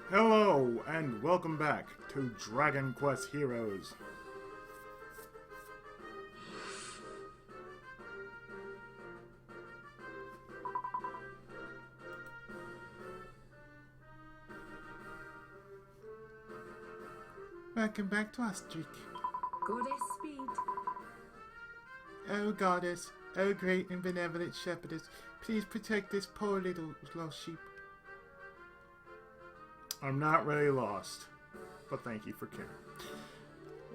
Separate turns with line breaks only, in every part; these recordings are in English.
Hello, and welcome back to Dragon Quest Heroes. Welcome back to Austria.
Goddess speed.
Oh goddess, oh great and benevolent shepherdess, please protect this poor little lost sheep. I'm not really lost, but thank you for caring.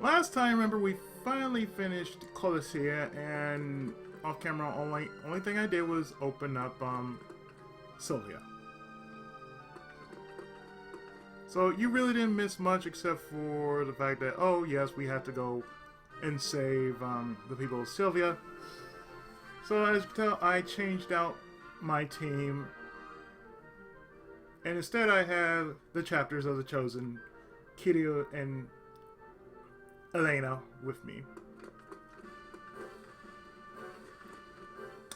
Last time, remember, we finally finished Colossia, and off camera, only thing I did was open up Sylvea. So you really didn't miss much, except for the fact that, oh yes, we have to go and save the people of Sylvea. So as you can tell, I changed out my team, and instead I have the chapters of the Chosen, Kiryu and Elena with me.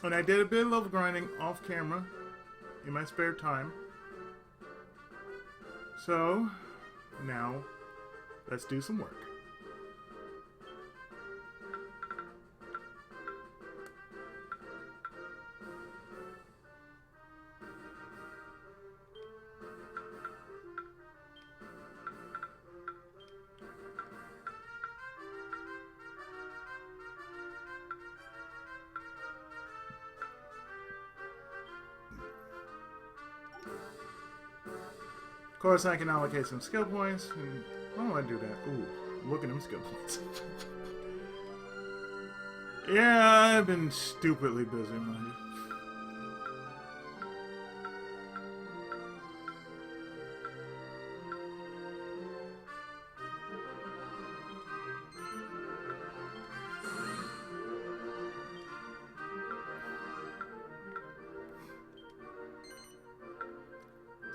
And I did a bit of level grinding off camera in my spare time. So now let's do some work. Of course, I can allocate some skill points. And why don't I do that? Ooh, look at them skill points. Yeah, I've been stupidly busy, man.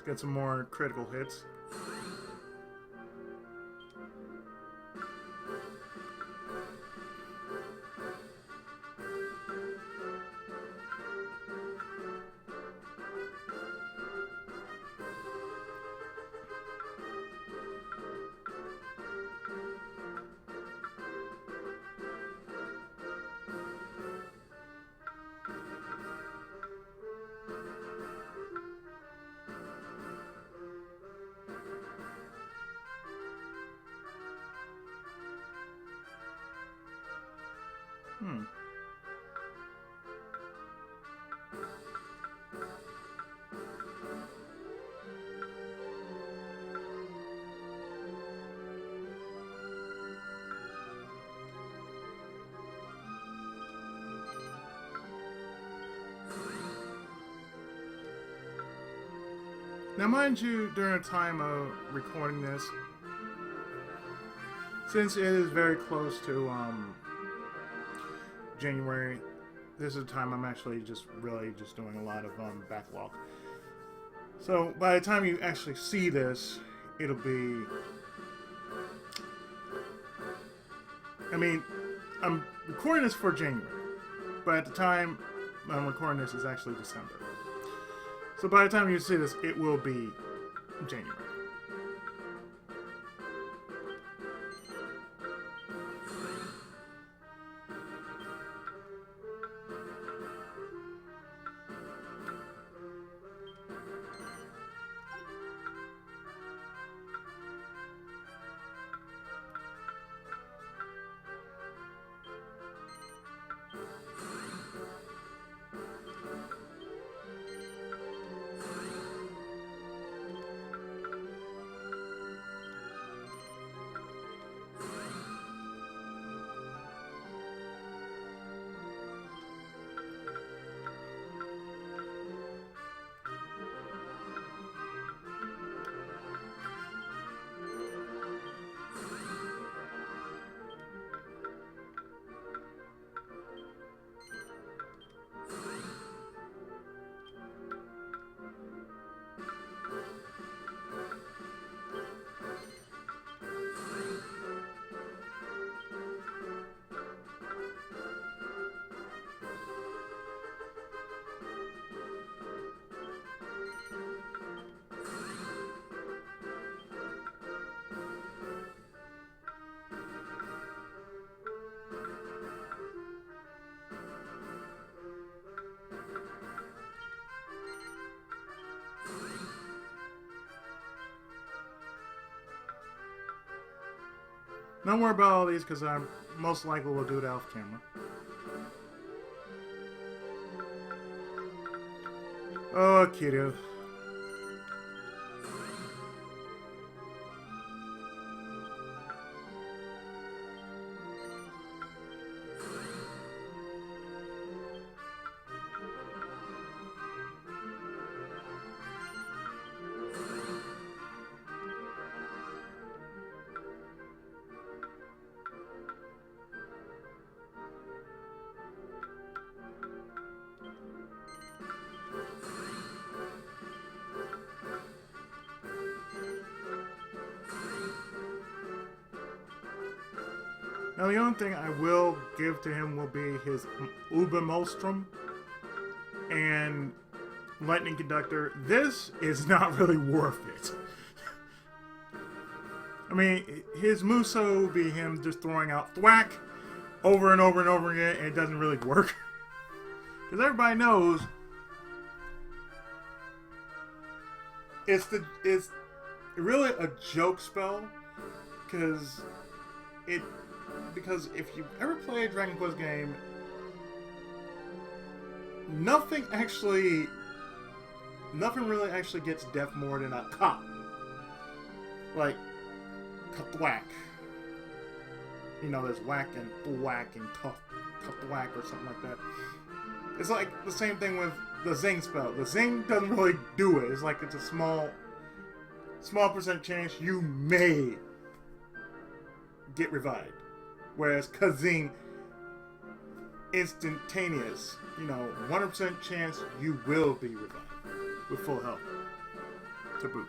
Let's get some more critical hits. Now, mind you, during the time of recording this, since it is very close to January, this is the time I'm actually really doing a lot of backlog. So by the time you actually see this, it'll be... I mean, I'm recording this for January, but at the time I'm recording this is actually December. So by the time you see this, it will be January. Don't worry about all these because I most likely will do it off camera. Oh, kiddo. Now the only thing I will give to him will be his Ubermostrum and Lightning Conductor. This is not really worth it. I mean, his Muso will be him just throwing out thwack over and over and over again, and it doesn't really work. Because everybody knows it's really a joke spell. Because if you ever play a Dragon Quest game, nothing really actually gets death more than a ka. Like thwack. You know, there's whack and thwack and thwack or something like that. It's like the same thing with the Zing spell. The Zing doesn't really do it. It's like it's a small percent chance you may get revived. Whereas Kazing, instantaneous. You know, 100% chance you will be revived with full health to boot.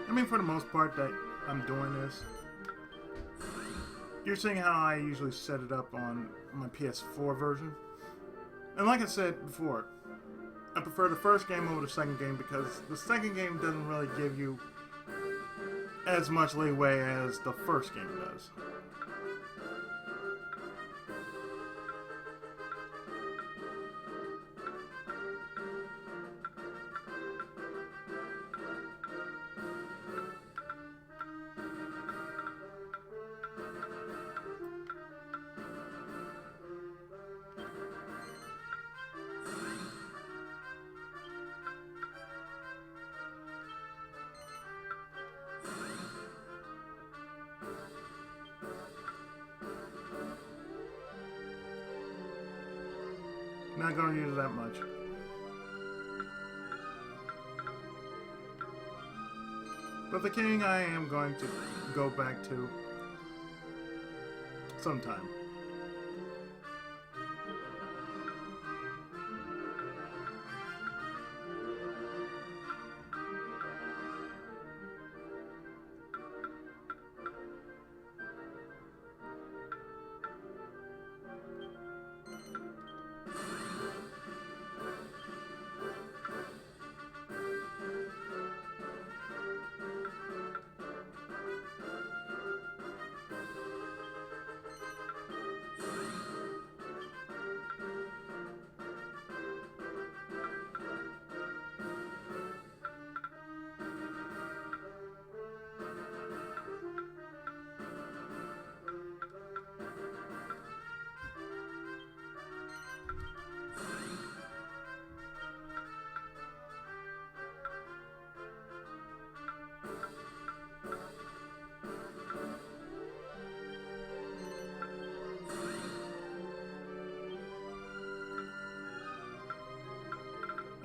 I mean, for the most part that I'm doing this, you're seeing how I usually set it up on my PS4 version. And like I said before, I prefer the first game over the second game because the second game doesn't really give you as much leeway as the first game does. Not going to use that much. But the king I am going to go back to sometime.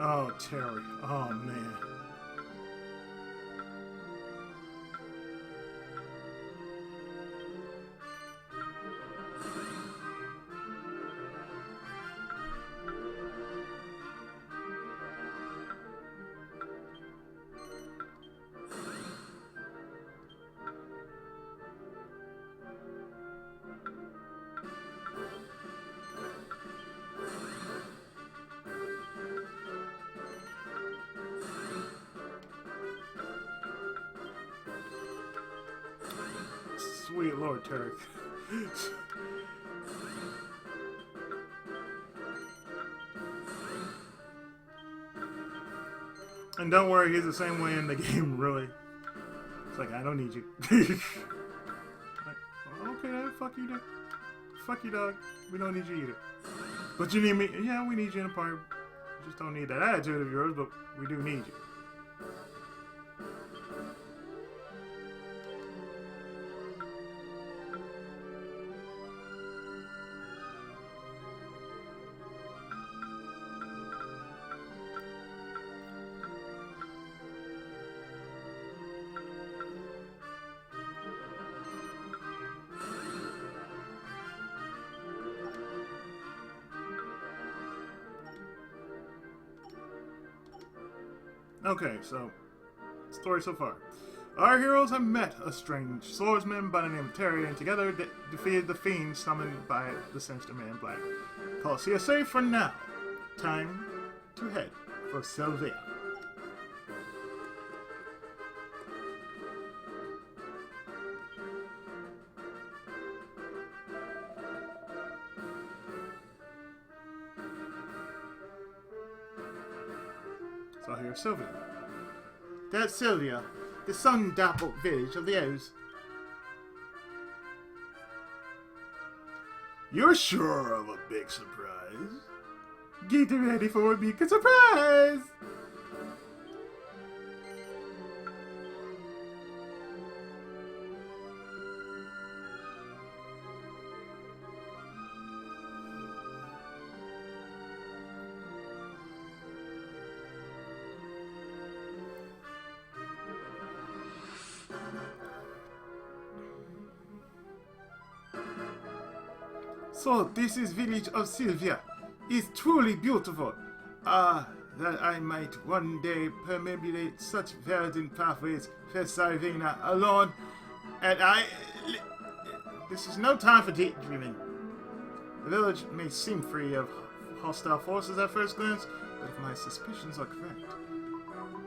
Oh, Terry. Oh, man. Sweet Lord, Terry. And don't worry, he's the same way in the game, really. It's like, I don't need you. Like, well, okay, then, fuck you, then. Fuck you, dog. We don't need you either. But you need me. Yeah, we need you in a party. We just don't need that attitude of yours, but we do need you. Okay, so, story so far. Our heroes have met a strange swordsman by the name of Terry, and together defeated the fiend summoned by the sinister man in black. Colossia safe for now. Time to head for Sylvea. So here's Sylvea. That's Sylvea, the sun-dappled village of the O's. You're sure of a big surprise? Get ready for a big surprise! So this is village of Sylvea. It's truly beautiful. That I might one day permeate such verdant pathways for Sylvania alone. And this is no time for daydreaming. The village may seem free of hostile forces at first glance, but if my suspicions are correct,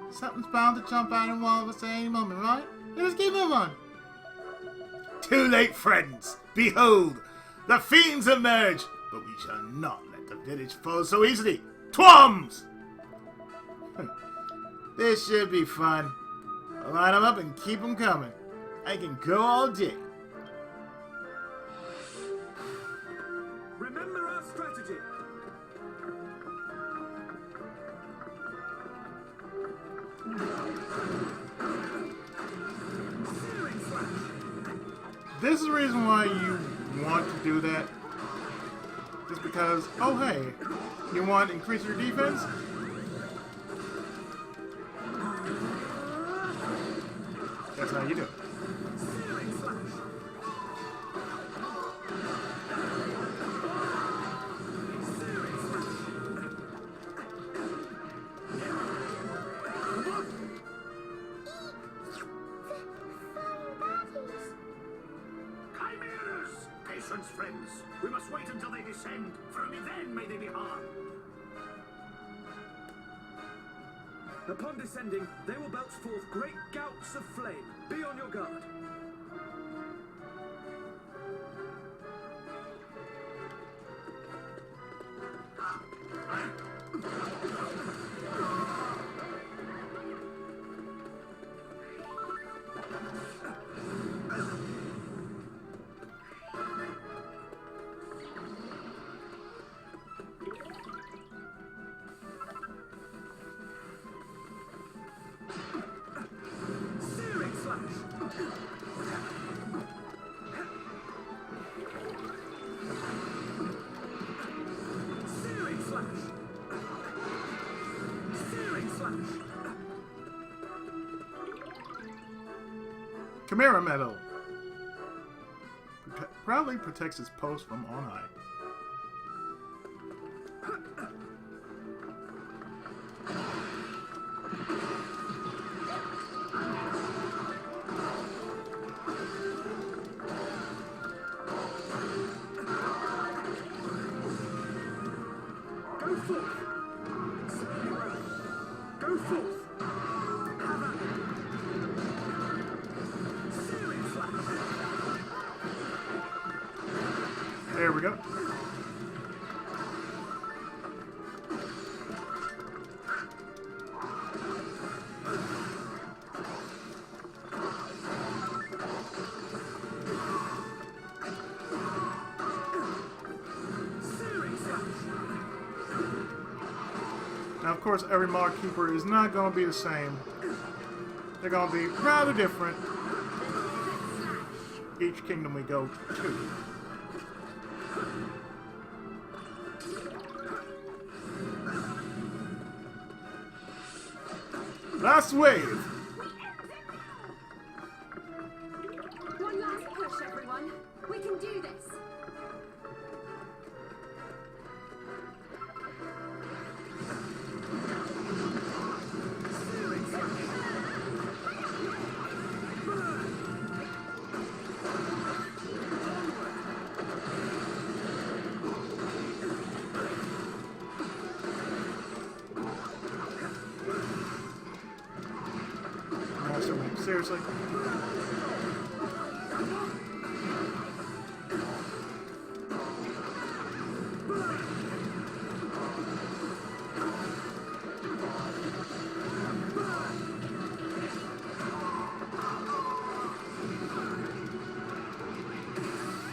something's bound to jump out of one of us at any moment, right? Let's keep moving on. Too late, friends. Behold, the fiends emerge, but we shall not let the village fall so easily. Twums! This should be fun. I'll line them up and keep them coming. I can go all day.
Remember our strategy.
This is the reason why you want to do that. Just because, oh hey, you want to increase your defense? That's how you do it.
Patience, friends. We must wait until they descend, for only then may they be harmed. Upon descending, they will belch forth great gouts of flame. Be on your guard.
Chimera Medal. Proudly protects its post from on high.
Go forth. Go forth. Have at it. Searing slash.
There we go.
Searing slash.
Now, of course, every Mark Keeper is not going to be the same. They're going to be rather different each kingdom we go to. Last wave!
One last push, everyone. We can do this.
Searing slash. Burn.
Master Wave, seriously?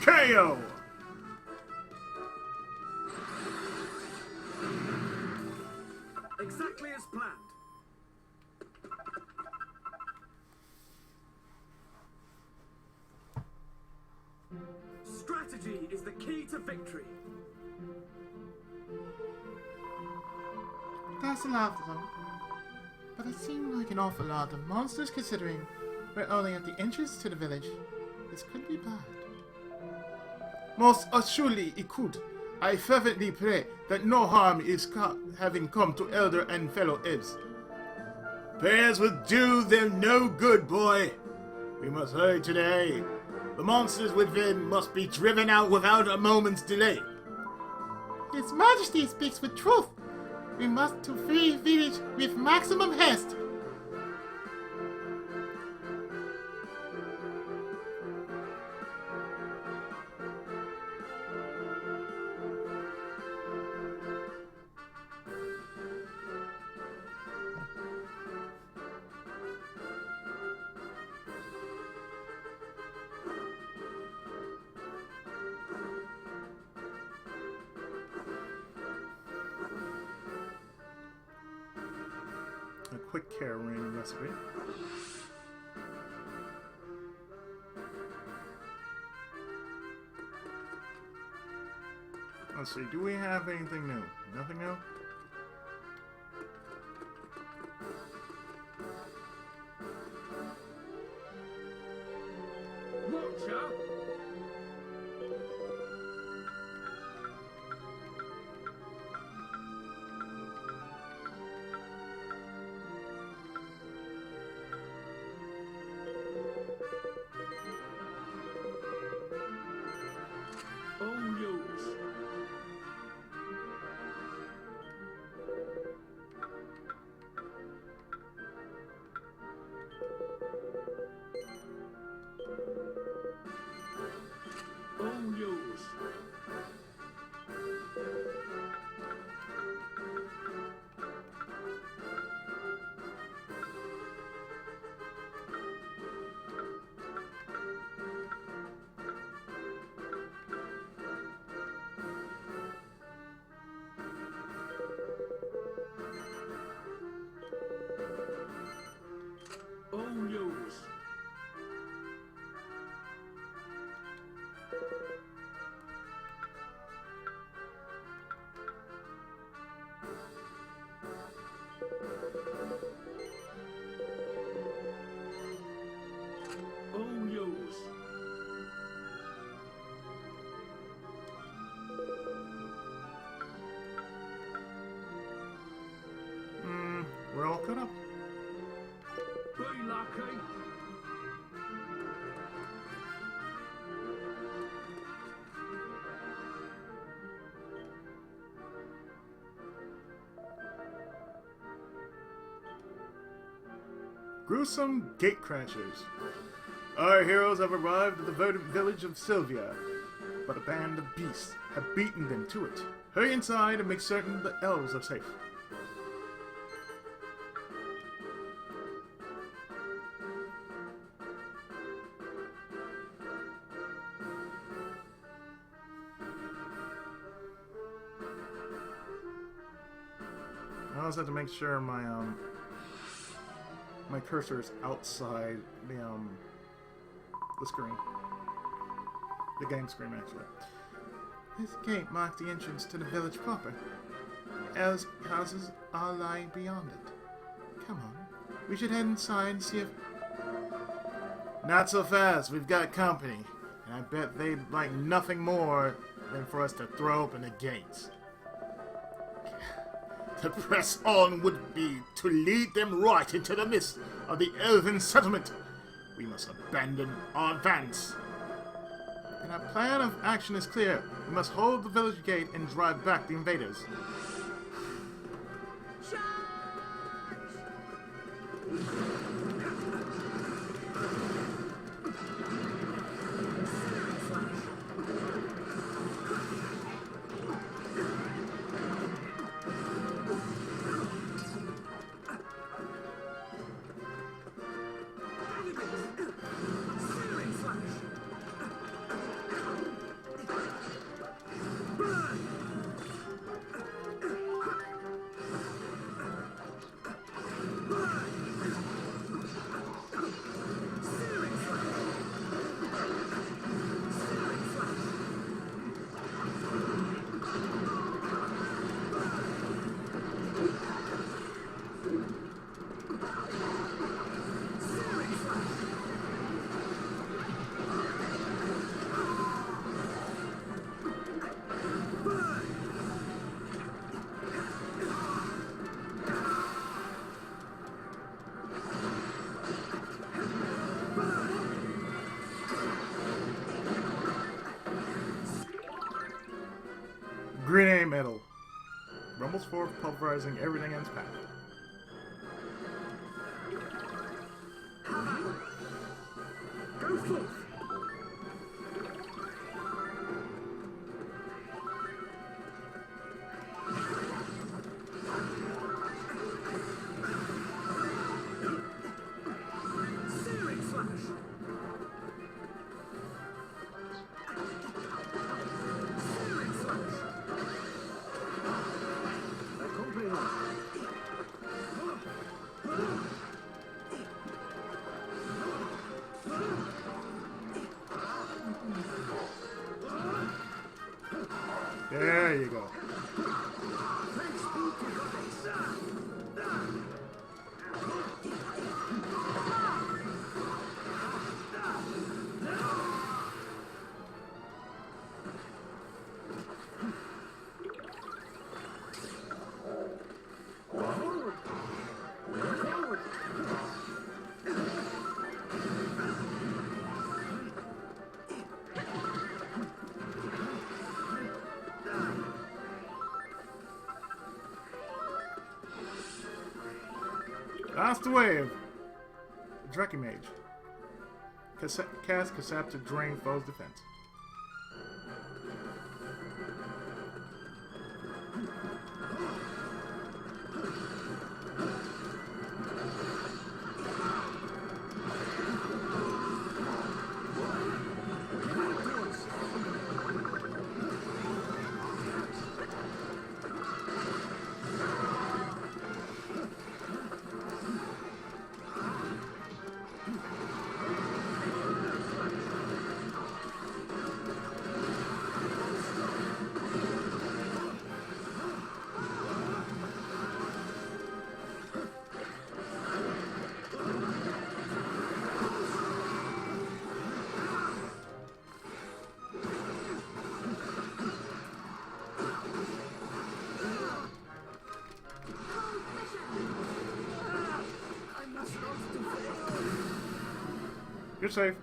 KO!
Exactly as planned. Strategy is the key to victory.
That's a lot of them. But it seemed like an awful lot of monsters considering we're only at the entrance to the village. This could be bad.
Most assuredly it could. I fervently pray that no harm is having come to elder and fellow elves. Prayers will do them no good, boy. We must hurry today. The monsters within must be driven out without a moment's delay.
His Majesty speaks with truth. We must to free village with maximum haste.
A quick care rain recipe. Let's see, do we have anything new? Nothing new?
Watcher. All yours.
all caught up.
Be lucky.
Gruesome gate crashers. Our heroes have arrived at the verdant village of Sylvea, but a band of beasts have beaten them to it. Hurry inside and make certain the elves are safe. I also have to make sure my my cursor is outside the screen. The game screen, actually.
This gate marks the entrance to the village proper, as houses are lying beyond it. Come on, we should head inside and see if...
Not so fast, we've got company. And I bet they'd like nothing more than for us to throw open the gates. To press on would be to lead them right into the midst of the elven settlement. We must abandon our advance.
And our plan of action is clear. We must hold the village gate and drive back the invaders.
Grenade metal. Rumbles forth, pulverizing everything in its path.
Go forth. Searing slash. Searing slash.
There you go. Last wave. Drekkie Mage. Cast Cassap to drain foe's defense. You're safe.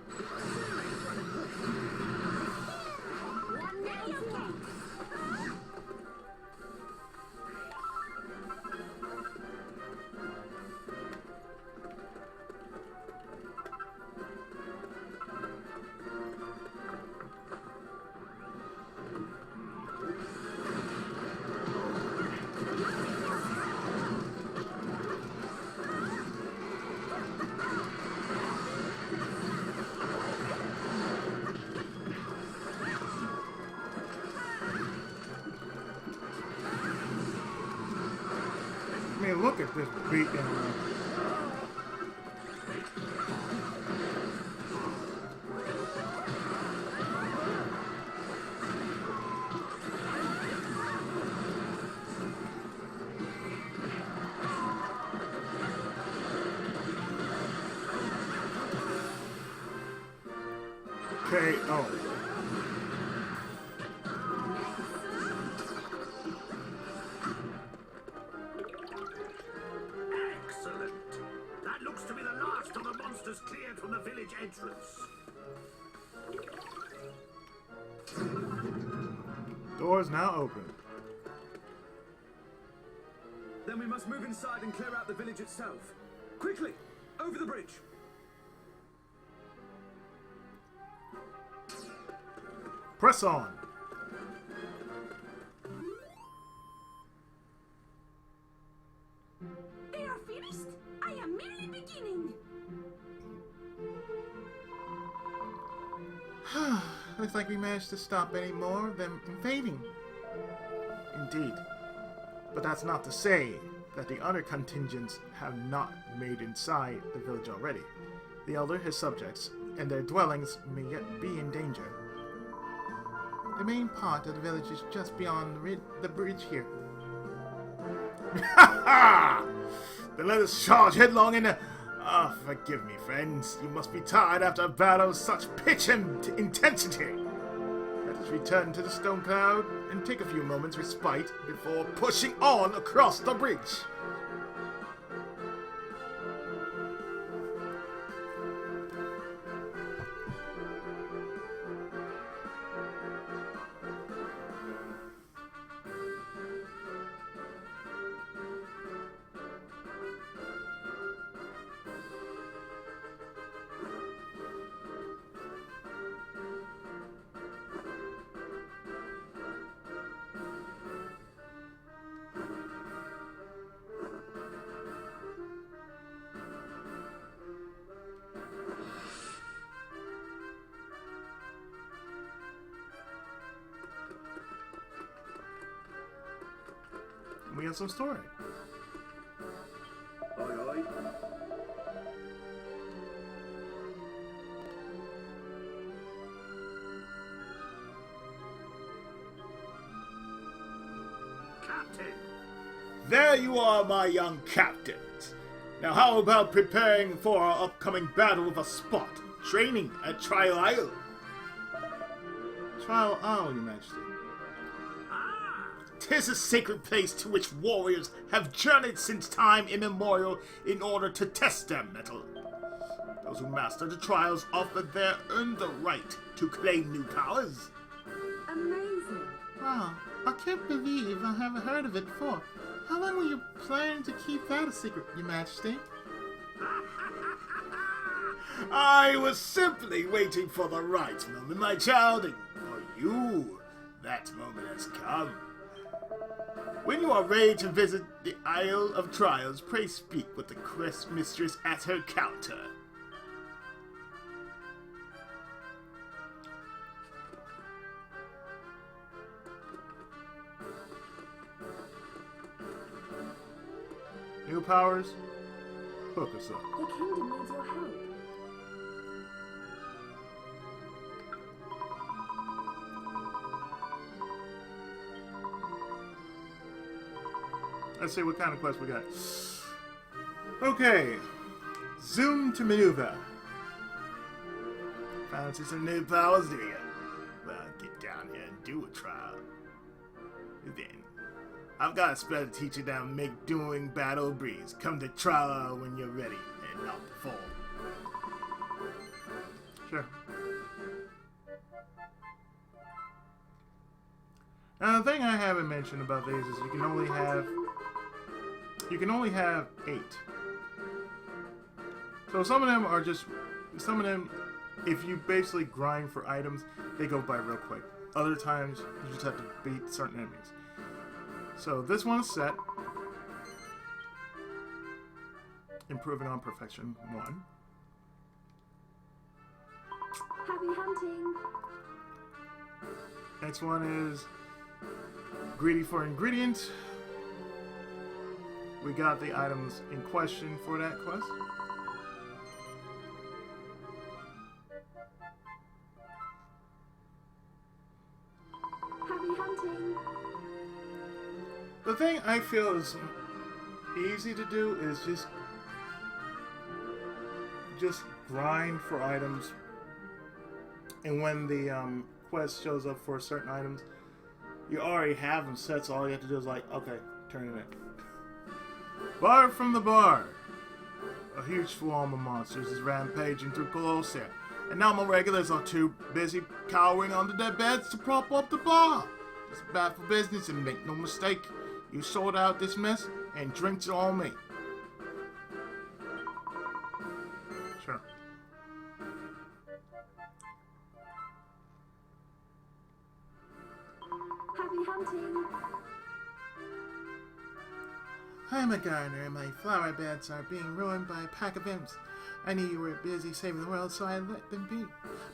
I mean, look at this beatdown. Okay, oh.
Excellent. That looks to be the last of the monsters cleared from the village entrance.
Door is now open.
Then we must move inside and clear out the village itself. Quickly, over the bridge.
Press on.
They are finished. I am merely beginning.
Looks like we managed to stop any more of them invading.
Indeed. But that's not to say that the other contingents have not made inside the village already. The Elder, his subjects, and their dwellings may yet be in danger.
The main part of the village is just beyond the bridge here.
Ha ha! Then let us charge headlong into... Ah, forgive me, friends. You must be tired after a battle of such pitch and intensity. Let us return to the Stone Cloud and take a few moments' respite before pushing on across the bridge. We have some story.
Aye, aye. Captain!
There you are, my young captains. Now how about preparing for our upcoming battle with a spot? Training at Trial Isle. Trial Isle, Your Majesty. 'Tis a sacred place to which warriors have journeyed since time immemorial in order to test their mettle. Those who master the trials often there earn the right to claim new powers.
Amazing.
Wow, I can't believe I haven't heard of it before. How long were you planning to keep that a secret, Your Majesty?
I was simply waiting for the right moment, my child, and for you, that moment has come. When you are ready to visit the Isle of Trials, pray speak with the quest mistress at her counter. New powers? Hook us up.
The kingdom needs your help.
Let's see what kind of quest we got. Okay. Zoom to maneuver. Fancy some new powers, do you? Well, get down here and do a trial. Then, I've got a spell to teach you how to make doing battle a breeze. Come to trial when you're ready, and not before. Sure. Now the thing I haven't mentioned about these is you can only have 8. So some of them, if you basically grind for items, they go by real quick. Other times, you just have to beat certain enemies. So this one's set. Improving on perfection 1.
Happy hunting.
Next one is greedy for ingredients. We got the items in question for that quest.
Happy hunting.
The thing I feel is easy to do is just grind for items, and when the quest shows up for certain items, you already have them set, so all you have to do is like, okay, turn it in. Bar from the bar. A huge swarm of monsters is rampaging through Colossia, and now my regulars are too busy cowering under their beds to prop up the bar. It's bad for business, and make no mistake, you sort out this mess, and drinks are on me. Sure.
Happy hunting.
I'm a gardener, and my flower beds are being ruined by a pack of imps. I knew you were busy saving the world, so I let them be.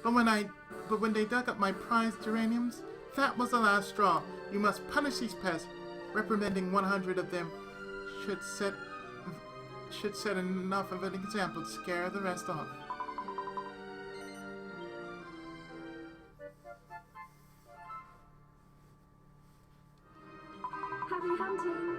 But when they dug up my prized geraniums, that was the last straw. You must punish these pests. Reprimanding 100 of them should set enough of an example to scare the rest off.
Happy hunting.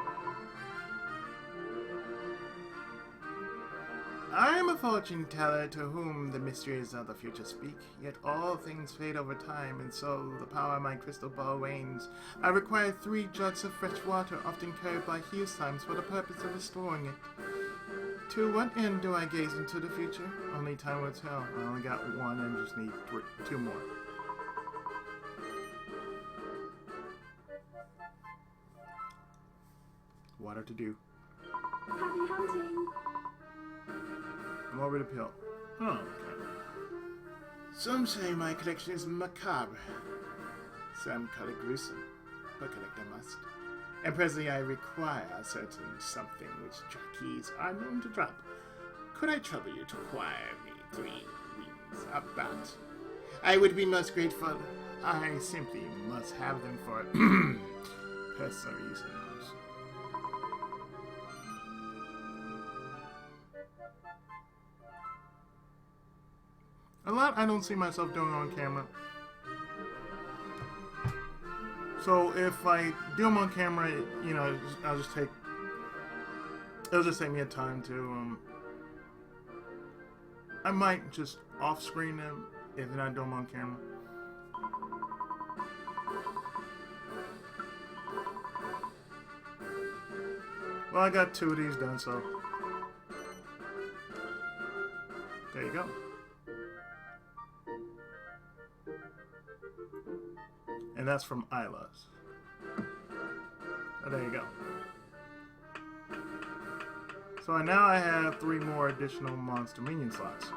I am a fortune teller to whom the mysteries of the future speak, yet all things fade over time, and so the power of my crystal ball wanes. I require 3 jugs of fresh water, often carried by Hughes times, for the purpose of restoring it. To what end do I gaze into the future? Only time will tell. I only got 1 and just need 2 more. Water to do.
Happy hunting.
I'm over the pill. Oh, okay.
Some say my collection is macabre. Some call it gruesome, but collect I must. And presently I require a certain something which jockeys are known to drop. Could I trouble you to acquire me 3 wings of bat? I would be most grateful. I simply must have them for personal reasons.
A lot I don't see myself doing on camera. So if I do them on camera, you know, it'll just take me a time to, I might just off-screen them if I do them on camera. Well, I got 2 of these done, so there you go. And that's from Isla's. Oh, there you go. So now I have 3 more additional monster minion slots.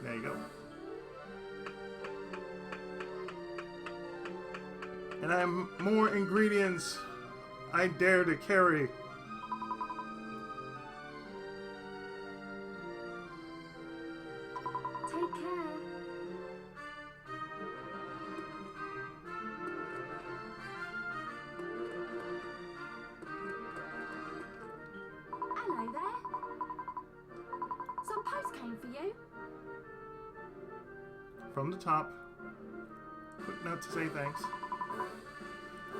There you go. And I have more ingredients I dare to carry.
Take care. Hello there. Some post came for you.
From the top. Quick note to say thanks.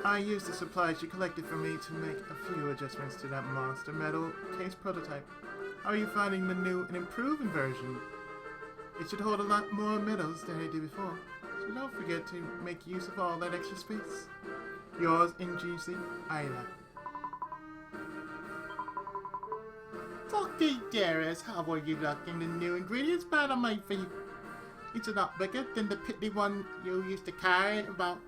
I used the supplies you collected for me to make a few adjustments to that monster metal case prototype. How are you finding the new and improving version? It should hold a lot more medals than it did before.
So don't forget to make use of all that extra space. Yours ingeniously, Isla. Okay, dearest, how are you liking the new ingredients that I made for you? It's a lot bigger than the piddly one you used to carry about,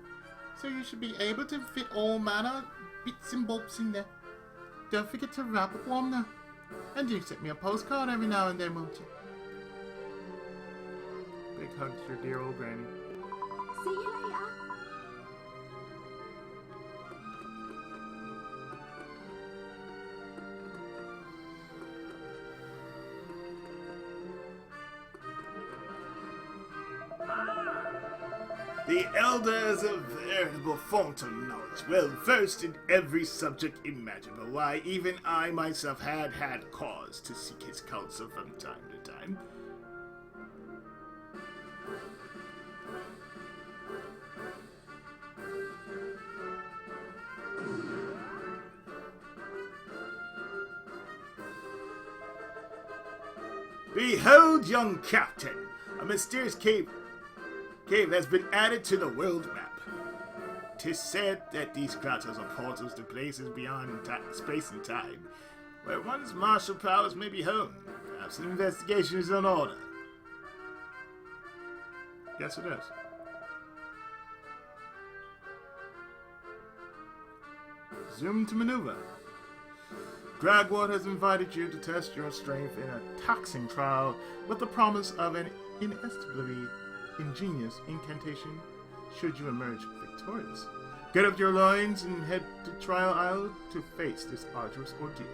so you should be able to fit all manner of bits and bobs in there. Don't forget to wrap it warm now. And do send me a postcard every now and then, won't you? Big hugs to your dear old granny.
See you later.
The elder is a veritable font of knowledge, well versed in every subject imaginable. Why, even I myself had cause to seek his counsel from time to time. Behold, young captain, a mysterious cave has been added to the world map. 'Tis said that these grottos are portals to places beyond space and time, where one's martial powers may be honed. Perhaps an investigation is in order.
Yes, it is. Zoom to maneuver. Gragwort has invited you to test your strength in a taxing trial with the promise of an inestimably ingenious incantation should you emerge victorious. Get up your loins and head to Trial Isle to face this arduous ordeal.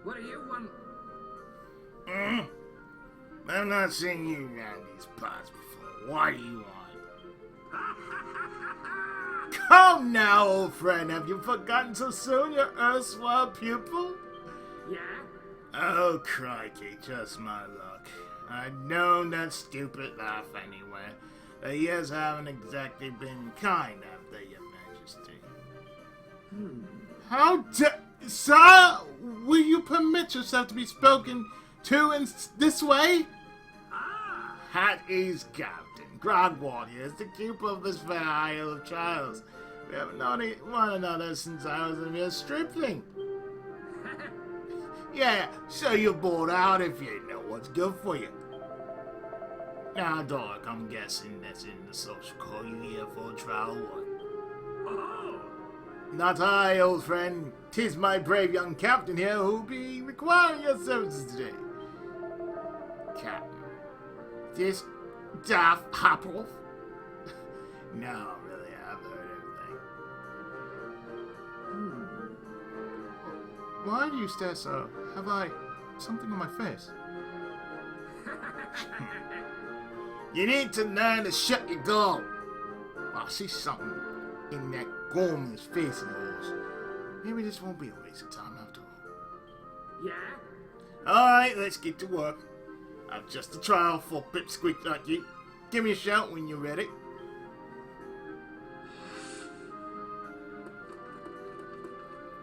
What do you want?
I've not seen you around these parts before. What do you want? Come now, old friend. Have you forgotten so soon your erstwhile pupil?
Yeah?
Oh, crikey, just my luck. I'd known that stupid laugh anyway. The years haven't exactly been kind after your majesty.
How Sir, will you permit yourself to be spoken to in this way?
Hat is Captain. Grogwort here is the keeper of this fair Isle of Trials. We have known one another since I was a mere stripling. Yeah, so you're bored out if you know what's good for you. Now, Dork, I'm guessing that's in the social call you here for trial one.
Oh!
Not I, old friend. 'Tis my brave young captain here who'll be requiring your services today. Captain. This daft hop-off? No, really, I've heard everything.
Why do you stare so? Have I something on my face?
You need to learn to shut your goal. I see something in that gormless face of yours. Maybe this won't be a waste of time after all.
Yeah?
Alright, let's get to work. I've just a trial for pipsqueak like you. Give me a shout when you're ready.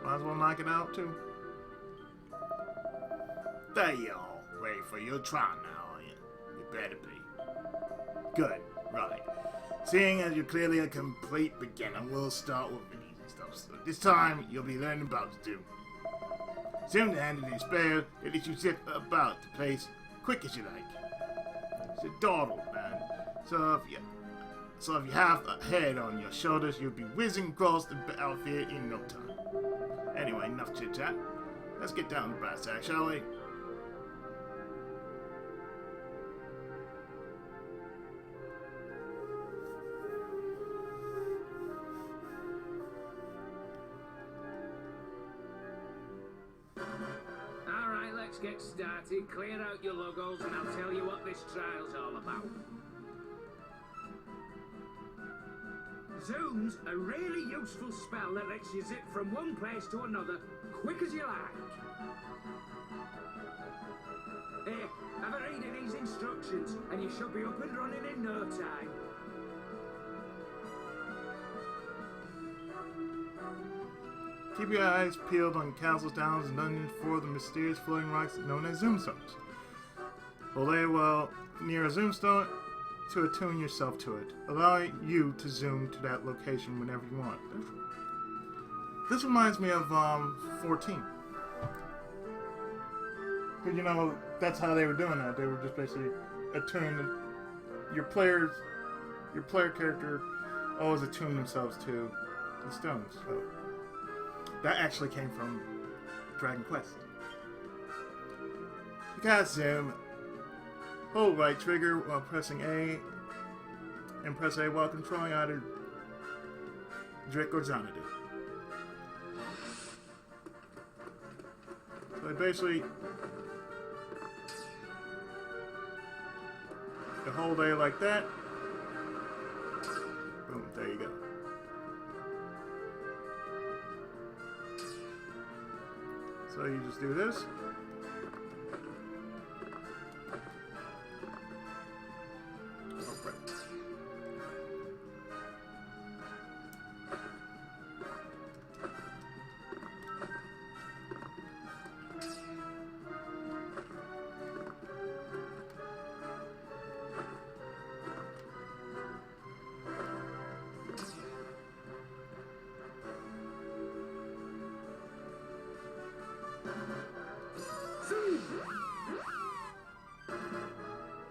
Might as well knock it out, too.
There you all. Ready for your trial now, are you? You better be. Good. Right. Seeing as you're clearly a complete beginner, we'll start with the easy stuff. So this time, you'll be learning about the do. Soon to handle your spare, it lets you zip about the place quick as you like. It's a dawdle, man. So if you have a head on your shoulders, you'll be whizzing across the battlefield in no time. Anyway, enough chit-chat. Let's get down to brass tacks, shall we?
Alright, let's get started. Clear out your logos and I'll tell you what this trial's all about. Zoom's a really useful spell that lets you zip from one place to another quick as you like. Here, have a read of these instructions, and you should be up and running in no time.
Keep your eyes peeled on castles, downs, and dungeons for the mysterious floating rocks known as zoomstones. Hold A while near a zoomstone to attune yourself to it, allowing you to zoom to that location whenever you want. This reminds me of 14. Because, you know, that's how they were doing that. They were just basically attuning your player character always attune themselves to the stones. So that actually came from Dragon Quest. To cast zoom, hold right trigger while pressing A, and press A while controlling either Drake or Xanadu. So they basically, you hold A like that. Boom, there you go. So you just do this.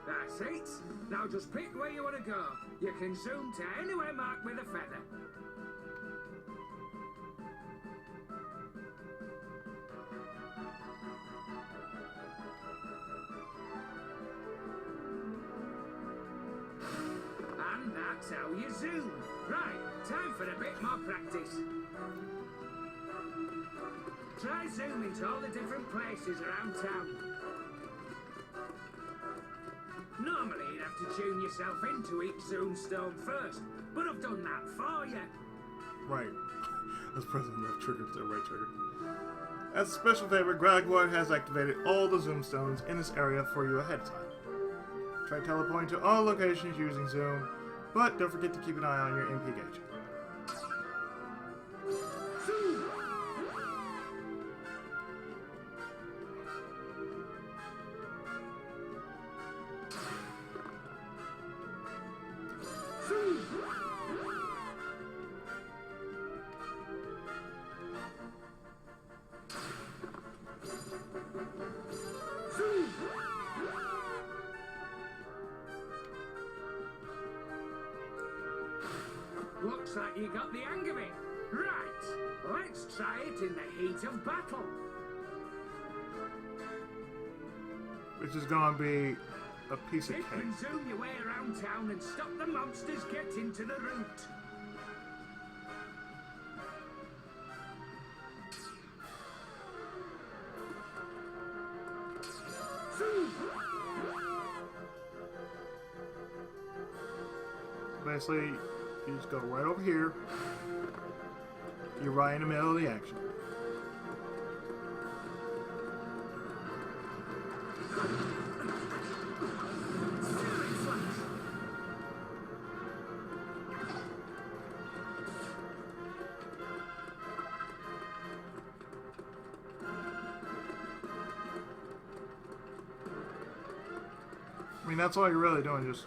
That's it. Now just pick where you want to go. You can zoom to anywhere marked with a feather. And that's how you zoom. Right, time for a bit more practice. Try zooming to all the different places around town. Normally you'd have to tune yourself into each zoom stone first, but I've done that for you.
Right. Let's press the left trigger to the right trigger. As a special favor, Gragward has activated all the zoom stones in this area for you ahead of time. Try teleporting to all locations using zoom, but don't forget to keep an eye on your MP gauge.
Looks like you got the hang of it. Right, let's try it in the heat of battle.
Which is gonna be a piece of
You
cake.
can zoom your way around town and stop the monsters getting to the route.
Basically, you just go right over here. You're right in the middle of the action. I mean, that's all you're really doing, just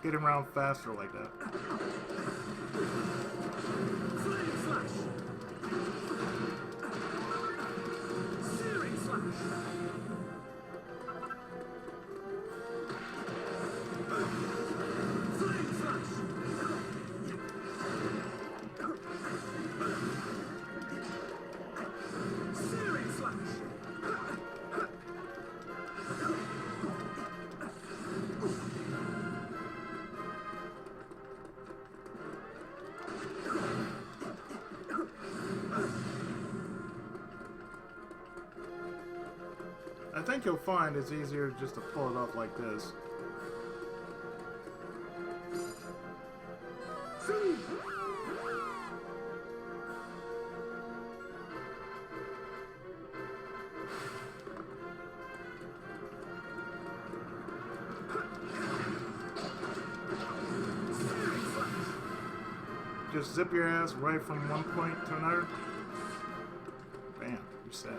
getting around faster like that.
Flame flash. Searing flash. Flame flash. Searing flash.
I think you'll find it's easier just to pull it off like this. just zip your ass right from one point to another. Bam, you're set.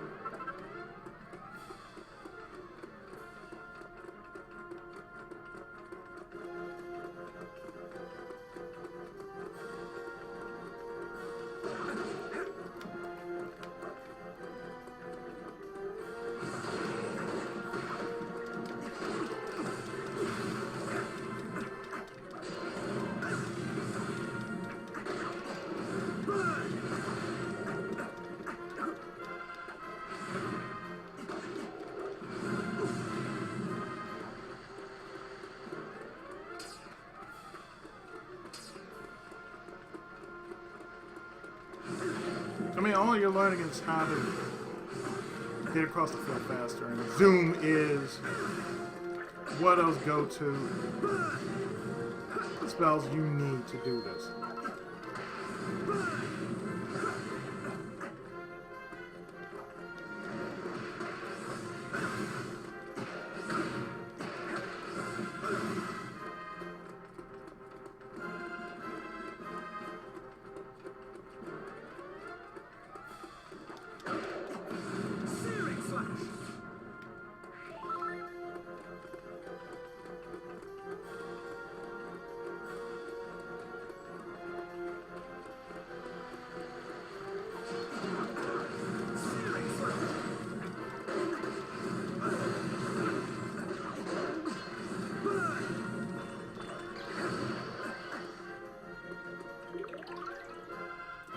I mean, all you're learning is how to get across the field faster, and zoom is what those go-to spells you need to do this.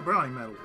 Browning metal.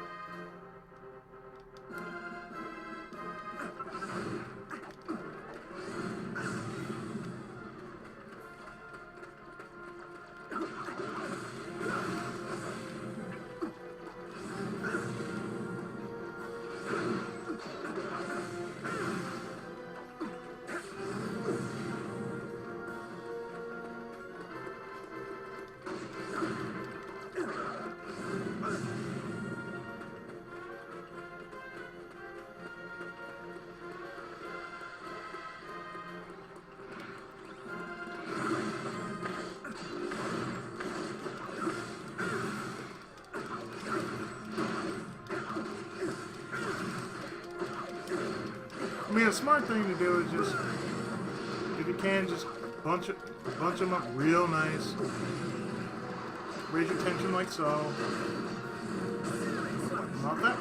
I mean, a smart thing to do is just, if you can, just bunch them up real nice. Raise your tension like so. Not that.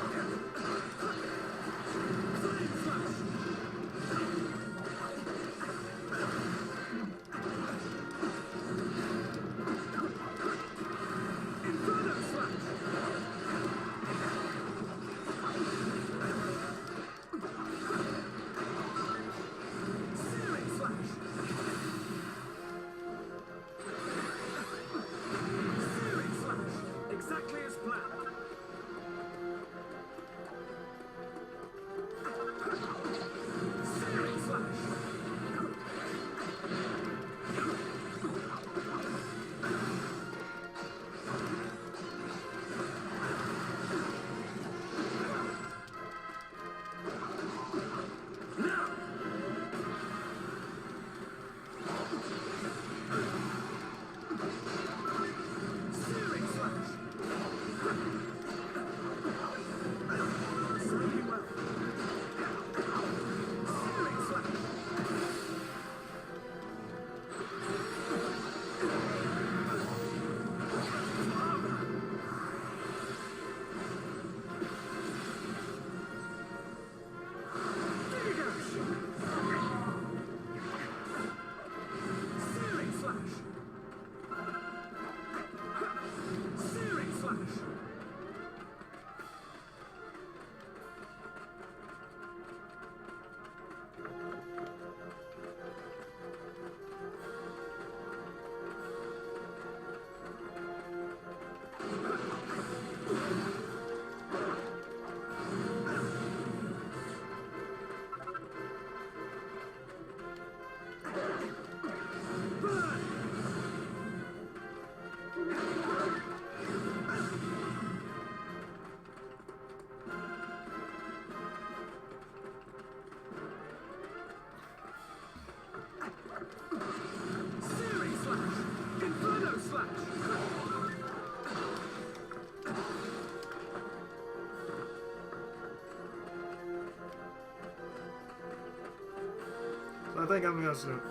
I think I'm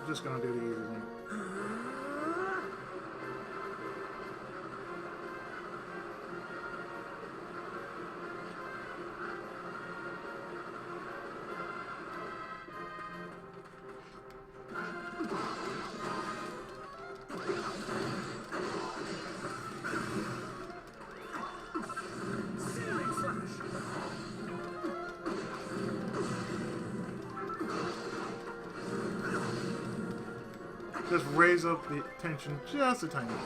just gonna do the easy thing. Just raise up the tension just a tiny bit.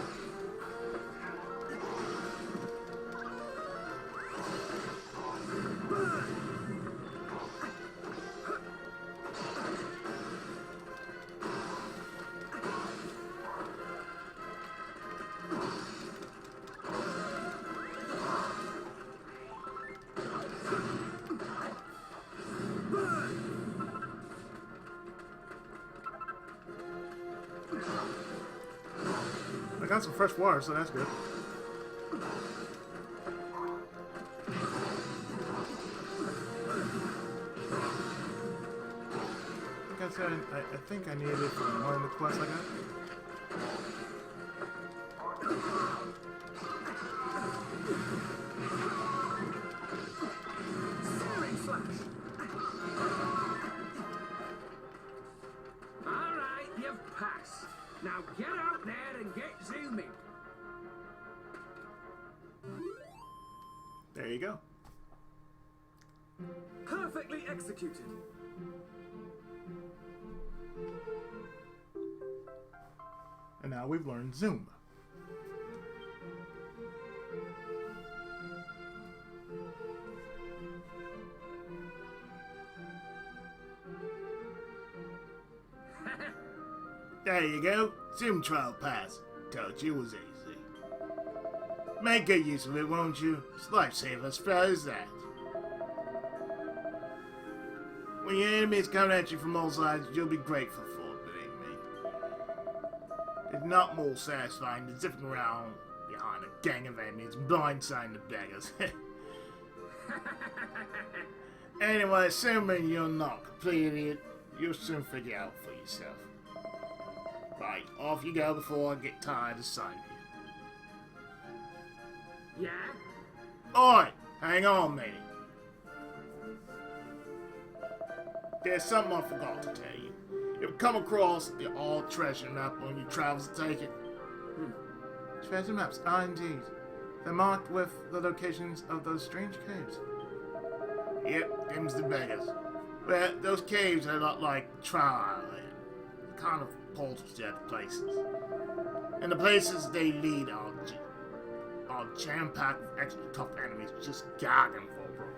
I got some fresh water, so that's good. Like I said, I think I needed it for one of the quests I got.
Alright, you've passed. Now get out there and get zooming.
There you go.
Perfectly executed.
And now we've learned Zoom.
There you go. Zoom trial pass. Told you it was easy. Make good use of it, won't you? It's lifesaver as far as that. When your enemies come at you from all sides, you'll be grateful for it, believe me. It's not more satisfying than zipping around behind a gang of enemies and blindsiding the beggars. Anyway, assuming you're not a complete idiot, you'll soon figure out for yourself. Right, off you go before I get tired of sighting you.
Yeah?
Oi! Hang on, matey. There's something I forgot to tell you. You've come across the old treasure map on your travels to take it.
Treasure maps are indeed. They're marked with the locations of those strange caves.
Yep, them's the beggars. Well, those caves are a lot like trial and kind of portals to other places. And the places they lead are jam-packed with extra tough enemies just gagging for broken.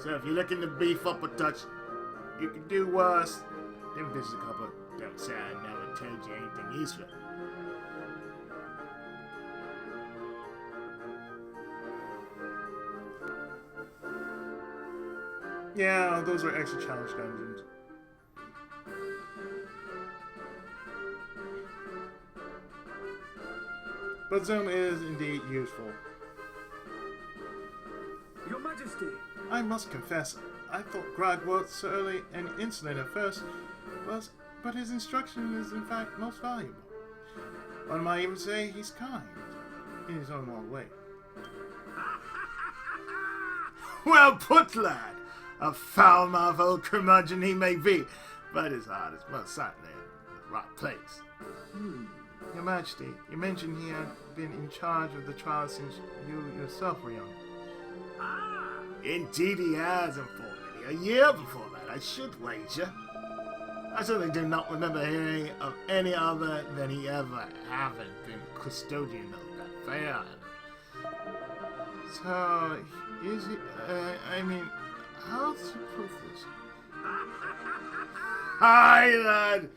So if you're looking to beef up a touch, you can do worse. Them visit a couple. Don't say I never told you anything useful.
Yeah, those are extra challenge dungeons. But Zoom is indeed useful.
Your Majesty.
I must confess, I thought Grog was surly and insolent at first, but his instruction is in fact most valuable. One might even say he's kind, in his own odd way.
Well put, lad. A foul-mouthed old curmudgeon he may be, but his heart is most certainly in the right place.
Your Majesty, you mentioned he had been in charge of the trial since you yourself were young.
Indeed he has, unfortunately. A year before that, I should wager. I certainly do not remember hearing of any other than he ever having been custodian of that fair.
So, is he, how to prove this?
Aye, lad.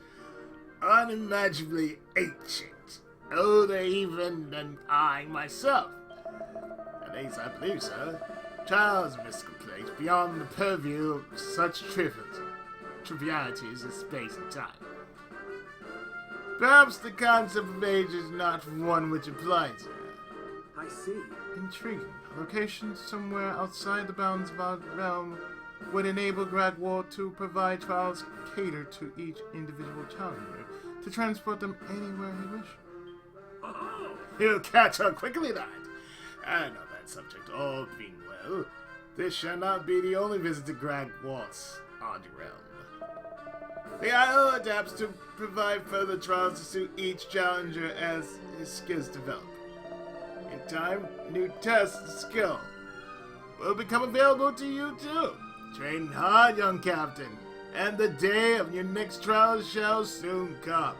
Unimaginably ancient. Older even than I myself. At least I believe so. Trials of mystical place beyond the purview of such trivialities as space and time. Perhaps the concept of age is not one which applies here.
I see.
Intriguing. Location somewhere outside the bounds of our realm would enable Gradwall to provide trials catered to each individual challenger to transport them anywhere he wished.
Oh,
You'll catch on quickly, lad. I know that subject all being well. This shall not be the only visit to Gradwall's odd realm. The IO adapts to provide further trials to suit each challenger as his skills develop. In time, new tests of skill will become available to you too. Train hard, young captain, and the day of your next trial shall soon come.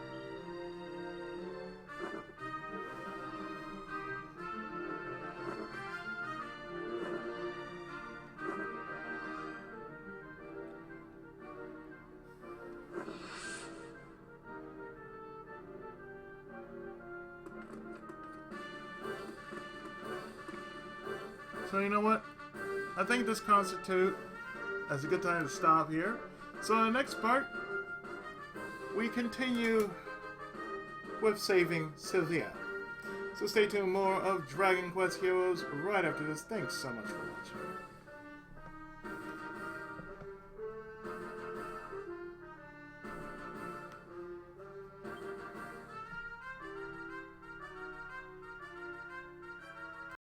So you know what? I think this constitutes as a good time to stop here. So in the next part, we continue with saving Sylvea. So stay tuned, more of Dragon Quest Heroes right after this. Thanks so much for watching.